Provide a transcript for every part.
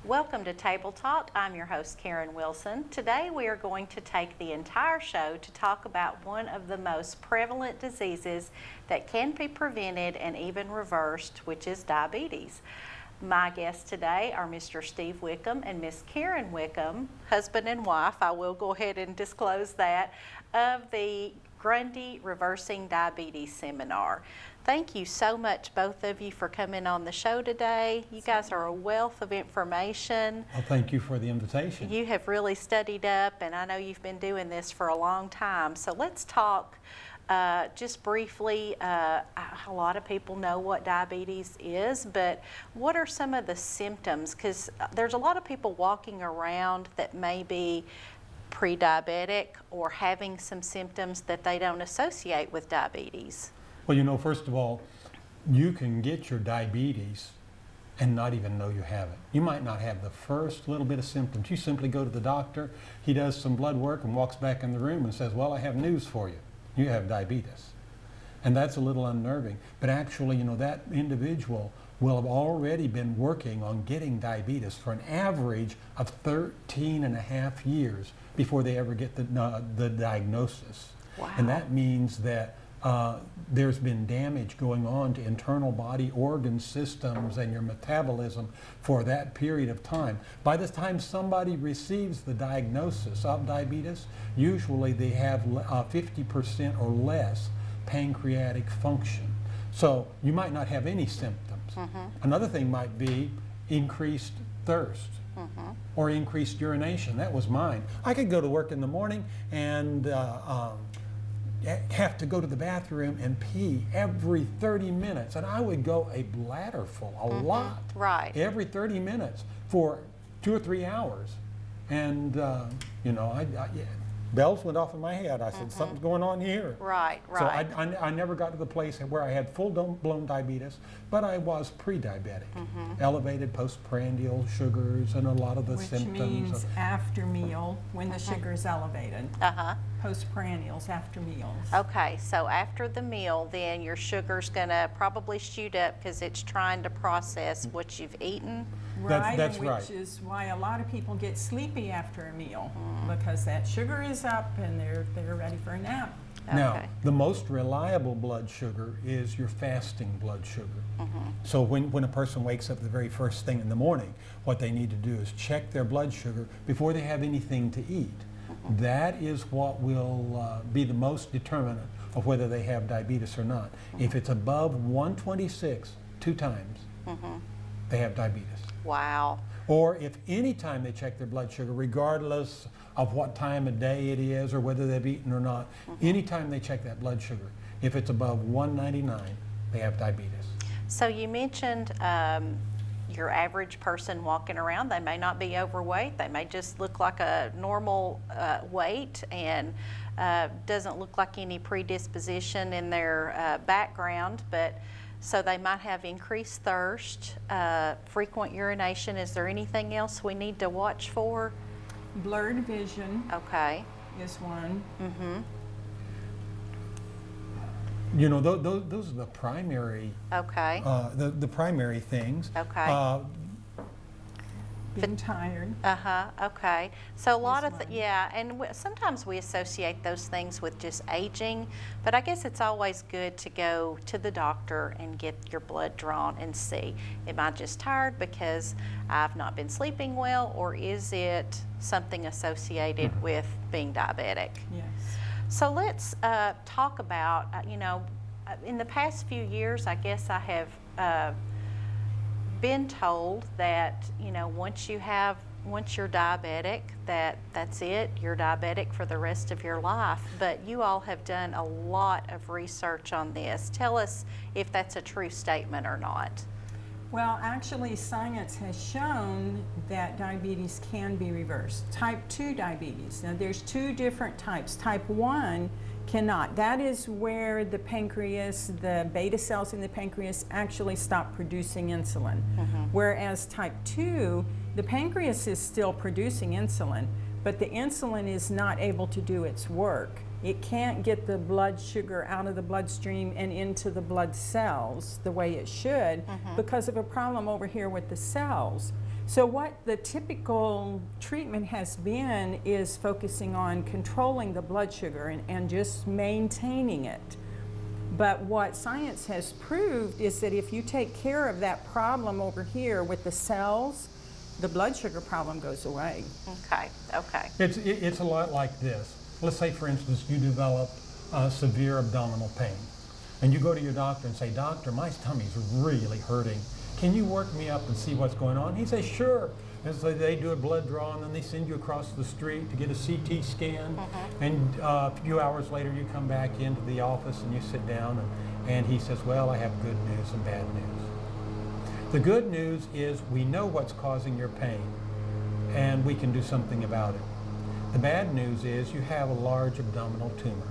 Welcome to Table Talk. I'm your host, Karen Wilson. Today we are going to take the entire show to talk about one of the most prevalent diseases that can be prevented and even reversed, which is diabetes. My guests today are Mr. Steve Wickham and Miss Karen Wickham, husband and wife, I will go ahead and disclose that, of the Grundy Reversing Diabetes Seminar. Thank you so much, both of you, for coming on the show today. You guys are a wealth of information. Well, thank you for the invitation. You have really studied up, and I know you've been doing this for a long time. So let's talk just briefly. A lot of people know what diabetes is, but what are some of the symptoms? Because there's a lot of people walking around that may be pre-diabetic or having some symptoms that they don't associate with diabetes. Well, you know, first of all, you can get your diabetes and not even know you have it. You might not have the first little bit of symptoms. You simply go to the doctor, he does some blood work and walks back in the room and says, well, I have news for you. You have diabetes. And that's a little unnerving. But actually, you know, that individual will have already been working on getting diabetes for an average of 13 and a half years before they ever get the diagnosis. Wow. And that means that there's been damage going on to internal body organ systems and your metabolism for that period of time. By the time somebody receives the diagnosis of diabetes, usually they have 50% or less pancreatic function. So you might not have any symptoms. Another thing might be increased thirst or increased urination. That was mine. I could go to work in the morning and have to go to the bathroom and pee every 30 minutes, and I would go a bladder full, a lot, right, every 30 minutes for 2 or 3 hours, and you know, bells went off in my head. I said, something's going on here. Right. So I never got to the place where I had full-blown diabetes, but I was pre-diabetic. Elevated postprandial sugars and a lot of the symptoms. Which means after meal, when the sugar's elevated. Postprandials after meals. Okay, so after the meal, then your sugar's gonna probably shoot up because it's trying to process what you've eaten. Right, that's which right. is why a lot of people get sleepy after a meal, because that sugar is up and they're ready for a nap. Now, the most reliable blood sugar is your fasting blood sugar. So when a person wakes up the very first thing in the morning, what they need to do is check their blood sugar before they have anything to eat. That is what will be the most determinant of whether they have diabetes or not. If it's above 126 2 times, they have diabetes. Wow. Or if any time they check their blood sugar, regardless of what time of day it is or whether they've eaten or not, anytime they check that blood sugar, if it's above 199, they have diabetes. So you mentioned your average person walking around, they may not be overweight, they may just look like a normal weight and doesn't look like any predisposition in their background, but so they might have increased thirst, frequent urination. Is there anything else we need to watch for? Blurred vision is one. You know, those are the primary. The primary things. Being tired. Okay. So a lot of, and sometimes we associate those things with just aging, but I guess it's always good to go to the doctor and get your blood drawn and see, am I just tired because I've not been sleeping well, or is it something associated with being diabetic? Yes. So let's talk about, you know, in the past few years, I guess I have been told that, you know, once you're diabetic, that's it, you're diabetic for the rest of your life. But you all have done a lot of research on this. Tell us if that's a true statement or not. Well, actually, science has shown that diabetes can be reversed. Type 2 diabetes. Now, there's two different types. Type 1 cannot. That is where the pancreas, the beta cells in the pancreas actually stop producing insulin. Whereas type 2, the pancreas is still producing insulin, but the insulin is not able to do its work. It can't get the blood sugar out of the bloodstream and into the blood cells the way it should because of a problem over here with the cells. So what the typical treatment has been is focusing on controlling the blood sugar and just maintaining it. But what science has proved is that if you take care of that problem over here with the cells, the blood sugar problem goes away. Okay, okay. It's a lot like this. Let's say, for instance, you develop severe abdominal pain, and you go to your doctor and say, "Doctor, my tummy's really hurting. Can you work me up and see what's going on?" He says, "Sure." And so they do a blood draw, and then they send you across the street to get a CT scan. And a few hours later, you come back into the office and you sit down, and he says, "Well, I have good news and bad news. The good news is we know what's causing your pain, and we can do something about it. The bad news is you have a large abdominal tumor.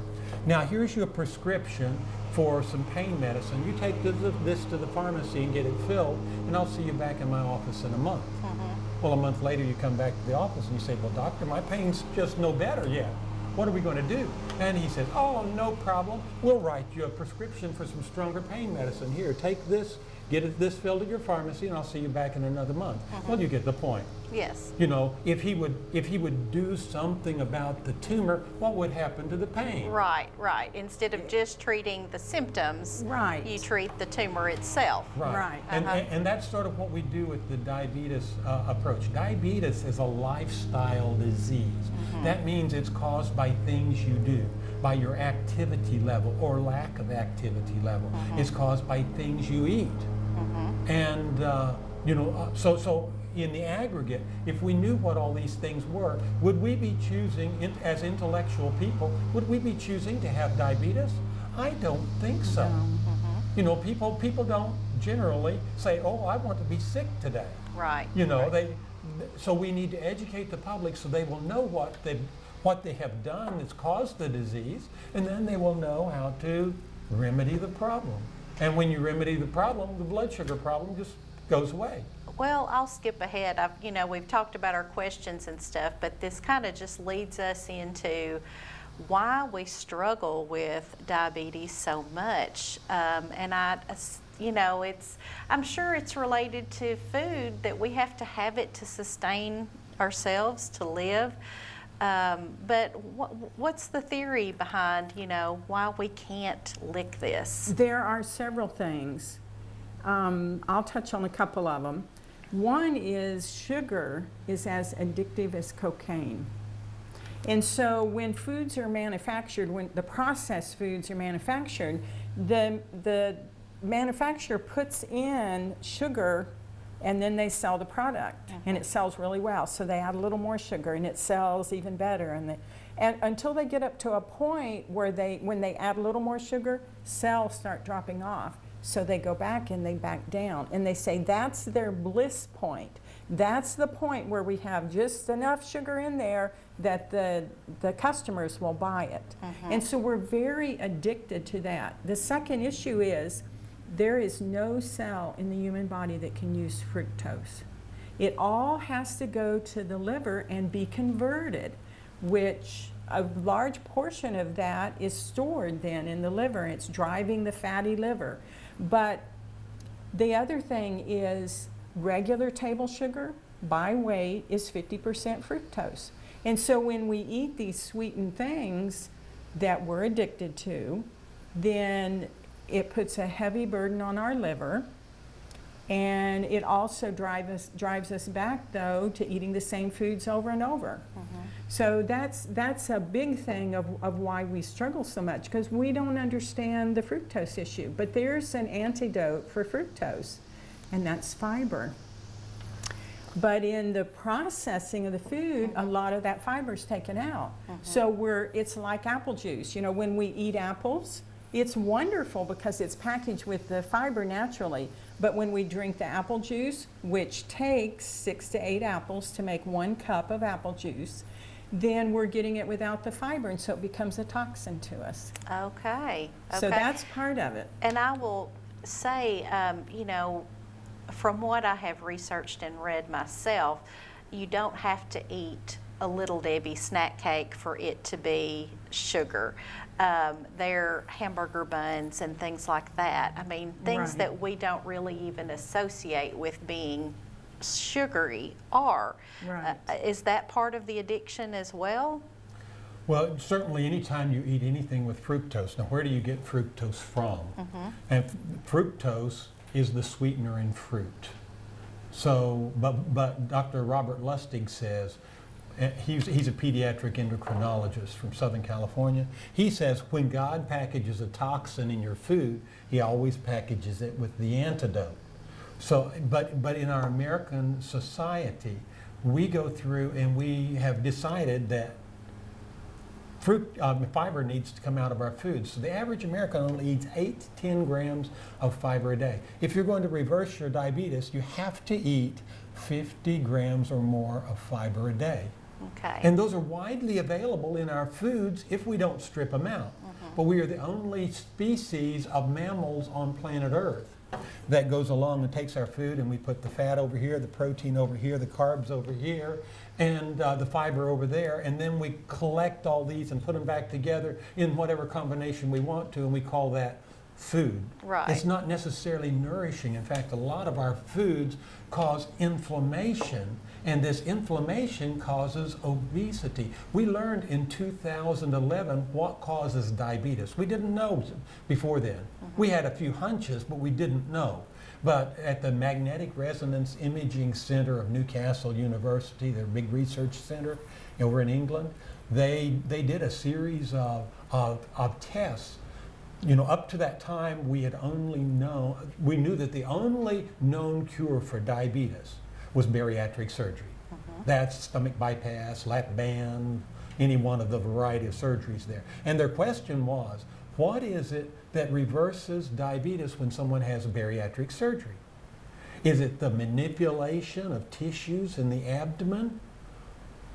Now, here's your prescription for some pain medicine. You take this to the pharmacy and get it filled, and I'll see you back in my office in a month." Well, a month later, you come back to the office and you say, "Well, doctor, my pain's just no better yet. What are we going to do?" And he says, "Oh, no problem. We'll write you a prescription for some stronger pain medicine. Here, take this, get this filled at your pharmacy, and I'll see you back in another month." Well, you get the point. Yes. You know, if he would do something about the tumor, what would happen to the pain? Right, right. Instead of just treating the symptoms, Right. you treat the tumor itself. Right. And that's sort of what we do with the diabetes approach. Diabetes is a lifestyle disease. That means it's caused by things you do, by your activity level or lack of activity level. It's caused by things you eat. And, you know, so in the aggregate, if we knew what all these things were, would we be choosing, as intellectual people, would we be choosing to have diabetes? I don't think so. You know, people don't generally say, "Oh, I want to be sick today." Right. You know, so we need to educate the public so they will know what they have done that's caused the disease, and then they will know how to remedy the problem. And when you remedy the problem, the blood sugar problem just goes away. Well, I'll skip ahead. We've talked about our questions and stuff, but this kind of just leads us into why we struggle with diabetes so much. I'm sure it's related to food, that we have to have it to sustain ourselves, to live. But what's the theory behind, why we can't lick this? There are several things. I'll touch on a couple of them. One is sugar is as addictive as cocaine. And so when foods are manufactured, when the processed foods are manufactured, the manufacturer puts in sugar and then they sell the product, and it sells really well. So they add a little more sugar and it sells even better. And until they get up to a point where when they add a little more sugar, sales start dropping off. So they go back and they back down, and they say that's their bliss point. That's the point where we have just enough sugar in there that the customers will buy it. And so we're very addicted to that. The second issue is there is no cell in the human body that can use fructose. It all has to go to the liver and be converted, which a large portion of that is stored then in the liver. It's driving the fatty liver. But the other thing is regular table sugar by weight is 50% fructose. And so when we eat these sweetened things that we're addicted to, then it puts a heavy burden on our liver. And it also drives us back, though, to eating the same foods over and over. So that's a big thing of why we struggle so much, because we don't understand the fructose issue. But there's an antidote for fructose, and that's fiber. But in the processing of the food, a lot of that fiber is taken out. So it's like apple juice. You know, when we eat apples, it's wonderful because it's packaged with the fiber naturally. But when we drink the apple juice, which takes 6 to 8 apples to make 1 cup of apple juice, then we're getting it without the fiber, and so it becomes a toxin to us. Okay. So that's part of it. And I will say, you know, from what I have researched and read myself, you don't have to eat a Little Debbie snack cake for it to be sugar. They're hamburger buns and things like that. I mean, things Right. that we don't really even associate with being sugary are. Right. Is that part of the addiction as well? Well, certainly anytime you eat anything with fructose. Now, where do you get fructose from? And fructose is the sweetener in fruit. So, but Dr. Robert Lustig says, he's a pediatric endocrinologist from Southern California. He says when God packages a toxin in your food, he always packages it with the antidote. So, but in our American society, we go through and we have decided that fiber needs to come out of our food. So the average American only eats 8 to 10 grams of fiber a day. If you're going to reverse your diabetes, you have to eat 50 grams or more of fiber a day. Okay. And those are widely available in our foods if we don't strip them out. But we are the only species of mammals on planet Earth that goes along and takes our food, and we put the fat over here, the protein over here, the carbs over here, and the fiber over there, and then we collect all these and put them back together in whatever combination we want to, and we call that food. Right. It's not necessarily nourishing. In fact, a lot of our foods cause inflammation, and this inflammation causes obesity. We learned in 2011 what causes diabetes. We didn't know before then. We had a few hunches, but we didn't know. But at the Magnetic Resonance Imaging Center of Newcastle University, their big research center over in England, they did a series of tests. You know, up to that time, we knew that the only known cure for diabetes was bariatric surgery. That's stomach bypass, lap band, any one of the variety of surgeries there. And their question was, what is it that reverses diabetes when someone has bariatric surgery? Is it the manipulation of tissues in the abdomen?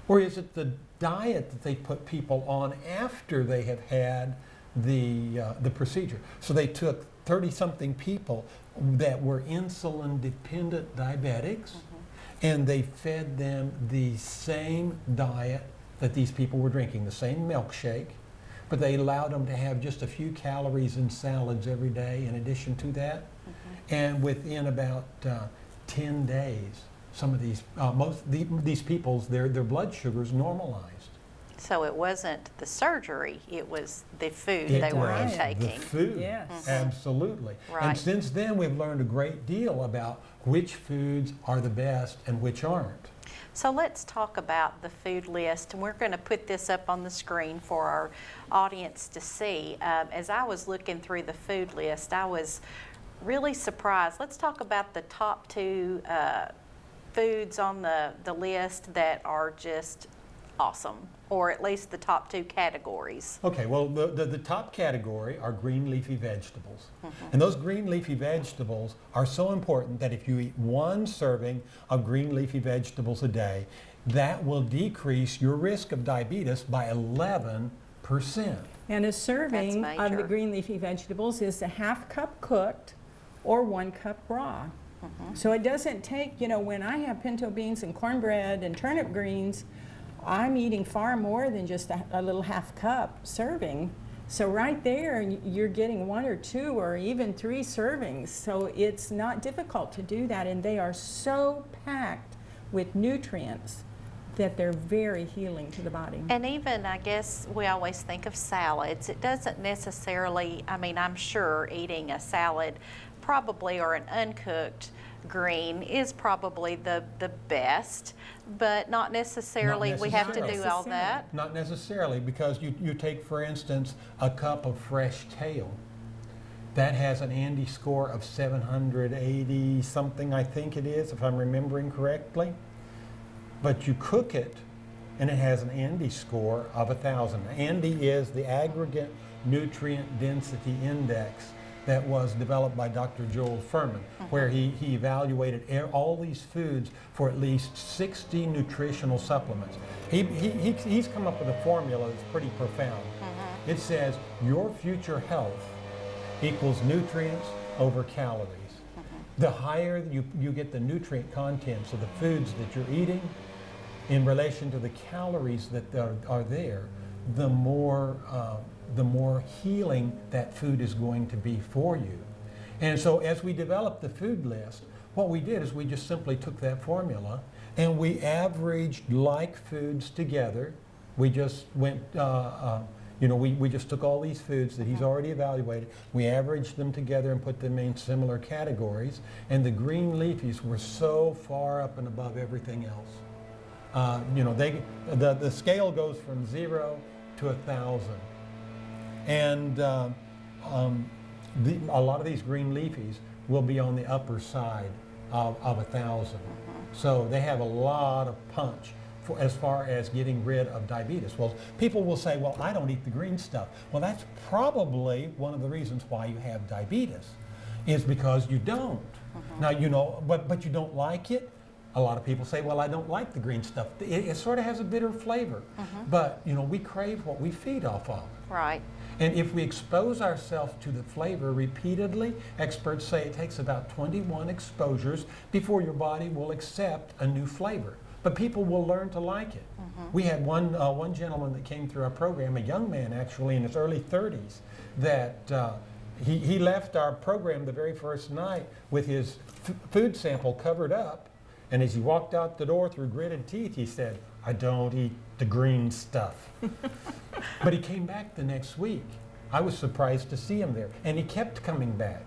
Or is it the diet that they put people on after they have had the procedure? So they took 30-something people that were insulin-dependent diabetics, and they fed them the same diet that these people were drinking, the same milkshake, but they allowed them to have just a few calories in salads every day in addition to that. And within about 10 days, some of these, these people's, their blood sugars normalized. So it wasn't the surgery, it was the food It they were was intaking. the food, Yes. absolutely. Right. And since then, we've learned a great deal about which foods are the best and which aren't. So let's talk about the food list, and we're going to put this up on the screen for our audience to see. As I was looking through the food list, I was really surprised. Let's talk about the top 2 foods on the list that are just awesome, or at least the top 2 categories. Okay, well, the top category are green leafy vegetables. And those green leafy vegetables are so important that if you eat 1 serving of green leafy vegetables a day, that will decrease your risk of diabetes by 11%. And a serving That's of the major. green leafy vegetables is a half cup cooked or 1 cup raw. So it doesn't take, you know, when I have pinto beans and cornbread and turnip greens, I'm eating far more than just a little half cup serving. So right there, you're getting 1 or 2 or even 3 servings. So it's not difficult to do that, and they are so packed with nutrients that they're very healing to the body. And even, I guess, we always think of salads. It doesn't necessarily, I mean, I'm sure eating a salad probably, or an uncooked green, is probably the best, but not necessarily we have to do all that. Not necessarily, because you take, for instance, a cup of fresh kale. That has an Andy score of 780 something, I think it is, if I'm remembering correctly. But you cook it, and it has an Andy score of 1,000. Andy is the aggregate nutrient density index that was developed by Dr. Joel Furman, where he evaluated all these foods for at least 60 nutritional supplements. He's come up with a formula that's pretty profound. It says your future health equals nutrients over calories. The higher you get the nutrient contents of the foods that you're eating in relation to the calories that are there, the more healing that food is going to be for you. And so as we developed the food list, what we did is we just simply took that formula and we averaged like foods together. We just went, we just took all these foods that he's already evaluated, we averaged them together and put them in similar categories, and the green leafies were so far up and above everything else. The scale goes from 0 to 1,000. And a lot of these green leafies will be on the upper side of 1,000. So they have a lot of punch as far as getting rid of diabetes. Well, people will say, well, I don't eat the green stuff. Well, that's probably one of the reasons why you have diabetes, is because you don't. Now, but you don't like it. A lot of people say, well, I don't like the green stuff. It sort of has a bitter flavor. But, we crave what we feed off of. Right. And if we expose ourselves to the flavor repeatedly, experts say it takes about 21 exposures before your body will accept a new flavor. But people will learn to like it. We had one gentleman that came through our program, a young man actually in his early 30s, that he left our program the very first night with his food sample covered up. And as he walked out the door through gritted teeth, he said, I don't eat the green stuff. But he came back the next week. I was surprised to see him there. And he kept coming back.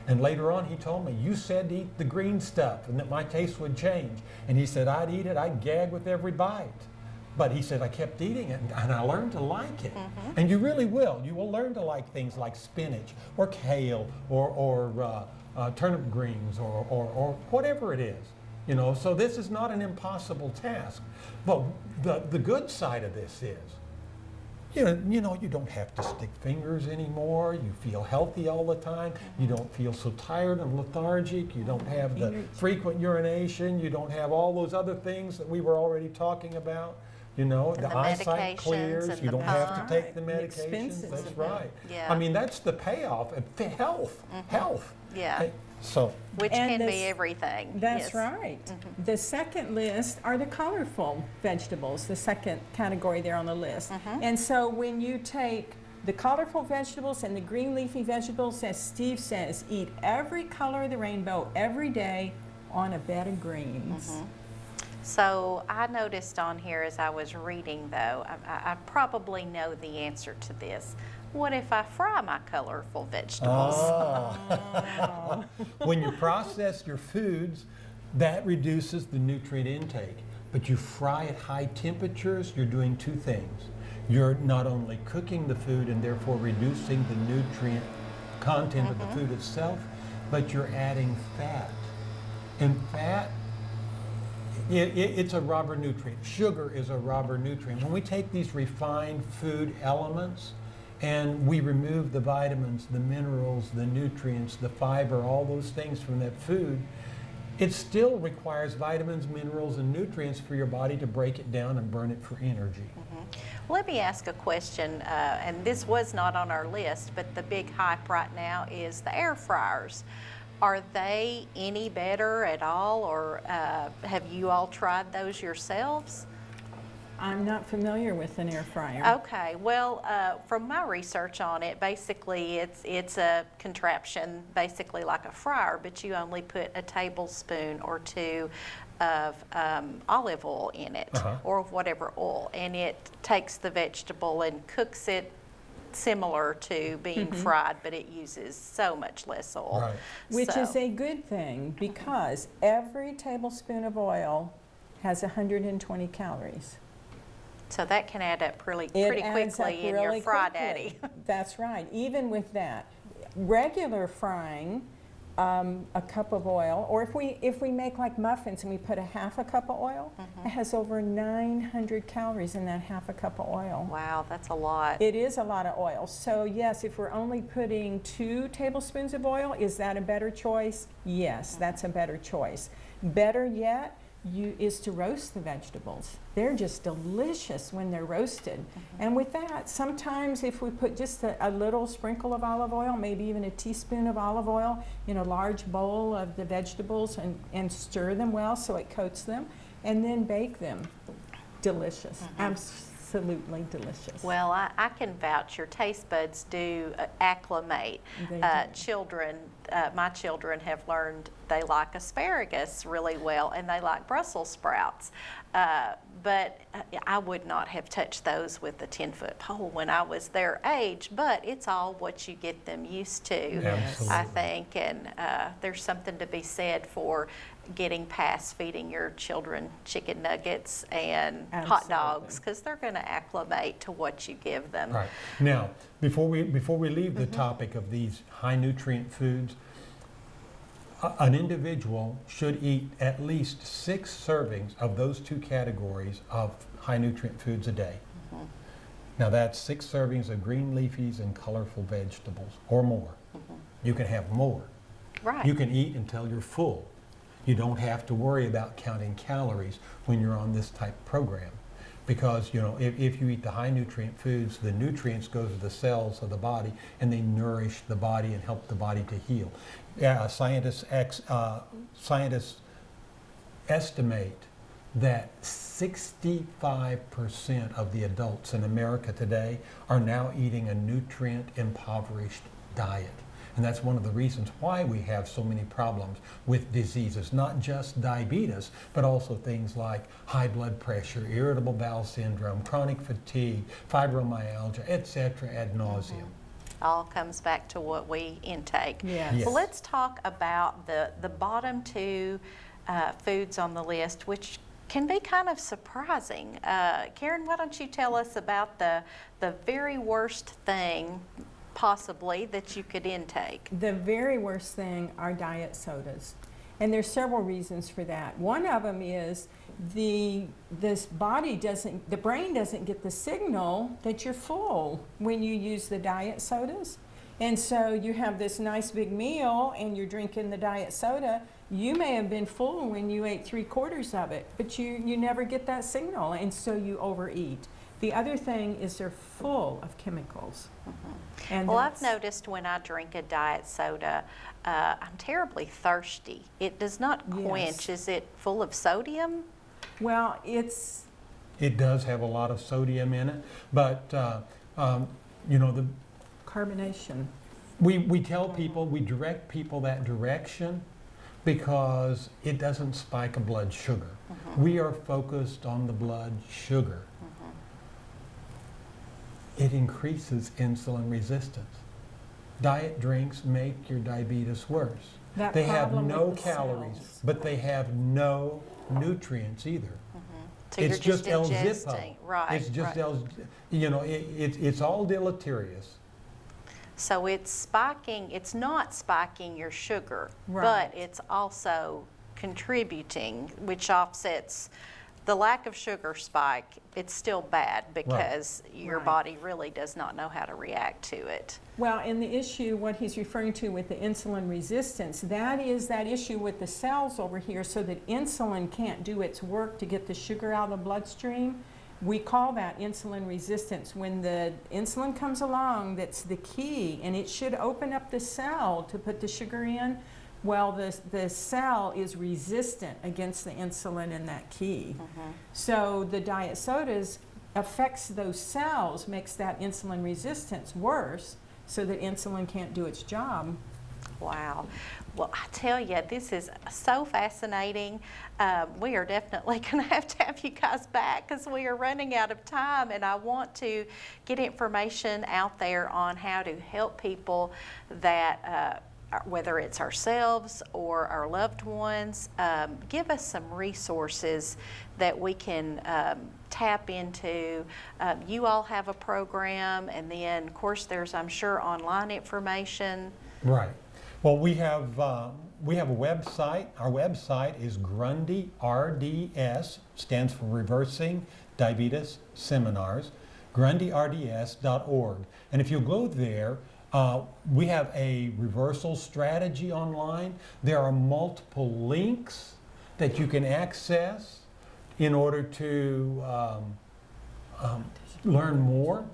And later on he told me, you said to eat the green stuff and that my taste would change. And he said, I'd eat it, I'd gag with every bite. But he said, I kept eating it and I learned to like it. And you really will. You will learn to like things like spinach or kale or turnip greens or whatever it is. So this is not an impossible task. But the good side of this is, you don't have to stick fingers anymore. You feel healthy all the time. You don't feel so tired and lethargic. You don't have the frequent urination. You don't have all those other things that we were already talking about. The eyesight clears. You don't have to take the medications. That's right. Yeah. I mean, that's the payoff. Health. Health. Yeah. Which can be everything. That's right. The second list are the colorful vegetables, the second category there on the list. And so when you take the colorful vegetables and the green leafy vegetables, as Steve says, eat every color of the rainbow every day on a bed of greens. So I noticed on here as I was reading, though, I probably know the answer to this. What if I fry my colorful vegetables? When you process your foods, that reduces the nutrient intake. But you fry at high temperatures, you're doing two things. You're not only cooking the food and therefore reducing the nutrient content of the food itself, but you're adding fat. And fat, it's a rubber nutrient. Sugar is a rubber nutrient. When we take these refined food elements, and we remove the vitamins, the minerals, the nutrients, the fiber, all those things from that food, it still requires vitamins, minerals, and nutrients for your body to break it down and burn it for energy. Let me ask a question, and this was not on our list, but the big hype right now is the air fryers. Are they any better at all, or have you all tried those yourselves? I'm not familiar with an air fryer. Okay, well, from my research on it, basically it's a contraption, basically like a fryer, but you only put a tablespoon or two of olive oil in it, or whatever oil, and it takes the vegetable and cooks it similar to being fried, but it uses so much less oil. Right. Which is a good thing, because every tablespoon of oil has 120 calories. So that can add up pretty quickly in your fry daddy. That's right. Even with that, regular frying a cup of oil, or if we make like muffins and we put a half a cup of oil, it has over 900 calories in that half a cup of oil. Wow, that's a lot. It is a lot of oil. So yes, if we're only putting 2 tablespoons of oil, is that a better choice? Yes, that's a better choice. Better yet, is to roast the vegetables. They're just delicious when they're roasted. And with that, sometimes if we put just a little sprinkle of olive oil, maybe even a teaspoon of olive oil in a large bowl of the vegetables and stir them well so it coats them, and then bake them. Delicious. Absolutely delicious. Well, I can vouch your taste buds do acclimate. They do. Children, my children have learned they like asparagus really well, and they like Brussels sprouts. But I would not have touched those with a 10-foot pole when I was their age, but it's all what you get them used to, Absolutely. I think. And there's something to be said for getting past feeding your children chicken nuggets and hot dogs, because they're going to acclimate to what you give them. Right. Now, before we leave the topic of these high nutrient foods, an individual should eat at least 6 servings of those 2 categories of high nutrient foods a day. Now that's 6 servings of green leafies and colorful vegetables, or more. You can have more. Right. You can eat until you're full. You don't have to worry about counting calories when you're on this type of program. Because, you know, if you eat the high nutrient foods, the nutrients go to the cells of the body and they nourish the body and help the body to heal. Scientists estimate that 65% of the adults in America today are now eating a nutrient-impoverished diet. And that's one of the reasons why we have so many problems with diseases, not just diabetes, but also things like high blood pressure, irritable bowel syndrome, chronic fatigue, fibromyalgia, etc. ad nauseum. All comes back to what we intake. Yes. Yes. Well, let's talk about the bottom 2 foods on the list, which can be kind of surprising. Karen, why don't you tell us about the very worst thing possibly that you could intake? The very worst thing are diet sodas. And there's several reasons for that. One of them is the brain doesn't get the signal that you're full when you use the diet sodas. And so you have this nice big meal and you're drinking the diet soda. You may have been full when you ate 3/4 of it, but you never get that signal, and so you overeat. The other thing is they're full of chemicals. And Well, I've noticed when I drink a diet soda, I'm terribly thirsty. It does not quench. Yes. Is it full of sodium? Well, It does have a lot of sodium in it, but you know, carbonation. we tell people, we direct people that direction because it doesn't spike a blood sugar. We are focused on the blood sugar. It increases insulin resistance. Diet drinks make your diabetes worse. That They have problem no with the calories, cells. but they have no nutrients either. So It's you're just L-Zippo. ingesting. Right. It's just right. you know, it's all deleterious. So it's spiking, it's not spiking your sugar, Right. but it's also contributing, which offsets the lack of sugar spike. It's still bad because your Right. body really does not know how to react to it. Well, and the issue, what he's referring to with the insulin resistance, that is that issue with the cells over here, so that insulin can't do its work to get the sugar out of the bloodstream. We call that insulin resistance. When the insulin comes along, that's the key, and it should open up the cell to put the sugar in. Well, the cell is resistant against the insulin in that key. So the diet sodas affects those cells, makes that insulin resistance worse, so that insulin can't do its job. Wow. Well, I tell you, this is so fascinating. We are definitely going to have you guys back because we are running out of time, and I want to get information out there on how to help people that whether it's ourselves or our loved ones, give us some resources that we can tap into. You all have a program, and then, of course, there's, I'm sure, online information. Right. Well, we have a website. Our website is Grundy RDS, stands for Reversing Diabetes Seminars, grundyrds.org. And if you go there, we have a reversal strategy online. There are multiple links that you can access in order to learn more.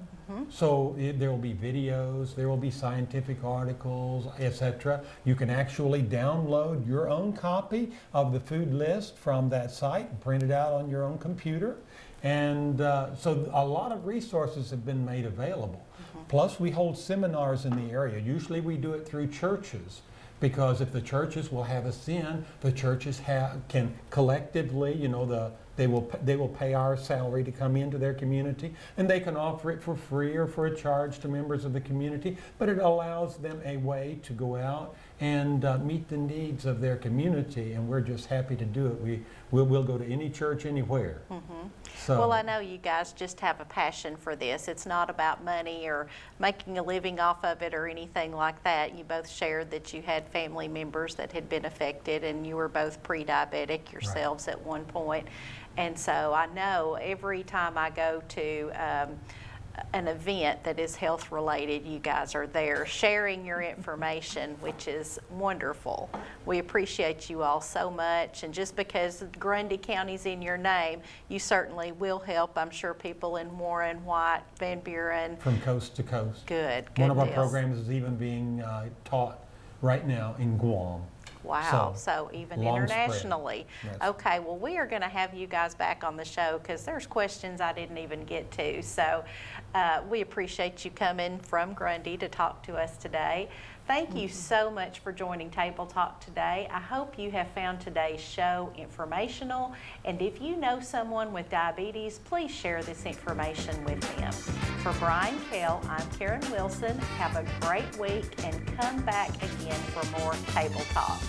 So there will be videos, there will be scientific articles, etc. You can actually download your own copy of the food list from that site and print it out on your own computer. And so a lot of resources have been made available. Plus, we hold seminars in the area. Usually we do it through churches, because if the churches will have us in, the churches can collectively, you know, they will pay our salary to come into their community, and they can offer it for free or for a charge to members of the community, but it allows them a way to go out and meet the needs of their community, and we're just happy to do it. We'll go to any church anywhere. So, Well, I know you guys just have a passion for this. It's not about money or making a living off of it or anything like that. You both shared that you had family members that had been affected, and you were both pre-diabetic yourselves at one point. And so I know every time I go to an event that is health related, you guys are there sharing your information, which is wonderful. We appreciate you all so much, and just because Grundy County's in your name, you certainly will help, I'm sure, people in Warren, White, Van Buren. from coast to coast. Good One of our deals. programs is even being taught right now in Guam. Wow, so even long spread. internationally. Yes. Okay, well, we are going to have you guys back on the show because there's questions I didn't even get to. So we appreciate you coming from Grundy to talk to us today. Thank you so much for joining Table Talk today. I hope you have found today's show informational, and if you know someone with diabetes, please share this information with them. For Brian Kell, I'm Karen Wilson. Have a great week and come back again for more Table Talk.